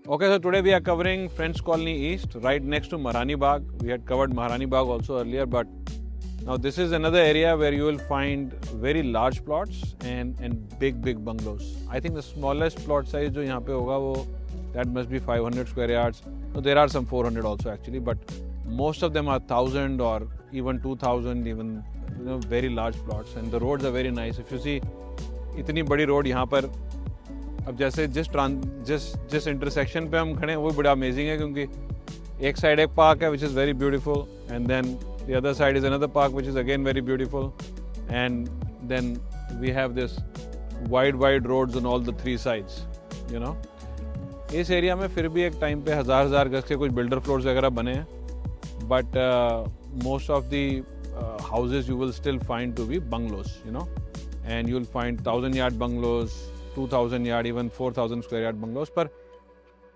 Okay, so today we are covering French Colony East, right next to Maharani Bagh. We had covered Maharani Bagh also earlier, but now this is another area where you will find very large plots and big bungalows. I think the smallest plot size जो यहाँ पे होगा वो that must be 500 square yards. So there are some 400 also actually, but most of them are 1,000 or even 2,000, even very large plots, and the roads are very nice. If you see, इतनी बड़ी रोड यहाँ पर अब जैसे जिस इंटरसेक्शन पे हम खड़े हैं वो बड़ा अमेजिंग है क्योंकि एक साइड एक पार्क है which is very beautiful and then the other side is another park which is again very beautiful and then we have this wide roads on all the three sides you know. इस area में फिर भी एक टाइम पे हज़ार गज के कुछ बिल्डर फ्लोर्स वगैरह बने हैं, but most of the houses you will still find to be bungalows, and you'll find 1,000 yard bungalows, 2,000 yard, even 4,000 square yard bungalows. पर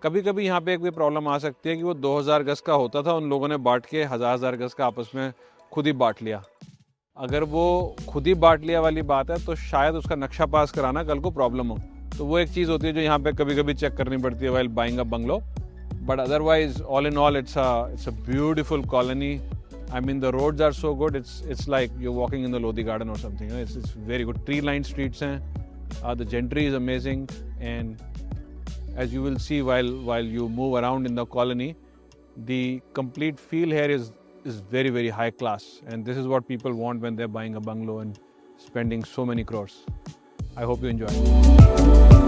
कभी कभी यहाँ पे एक भी प्रॉब्लम आ सकती है कि वो 2,000 गज का होता था, उन लोगों ने बांट के 1,000 गज का आपस में खुद ही बांट लिया. अगर वो खुद ही बांट लिया वाली बात है तो शायद उसका नक्शा पास कराना कल को प्रॉब्लम हो. तो वो एक चीज़ होती है जो यहाँ पे कभी कभी चेक करनी पड़ती है while buying a bungalow. But otherwise, all in all, it's a beautiful colony. I mean, the roads are so good. It's like you're walking in the Lodi Garden or something. It's very good. Tree-lined streets hain. The gentry is amazing, and as you will see while you move around in the colony, the complete feel here is very high class, and this is what people want when they're buying a bungalow and spending so many crores. I hope you enjoy.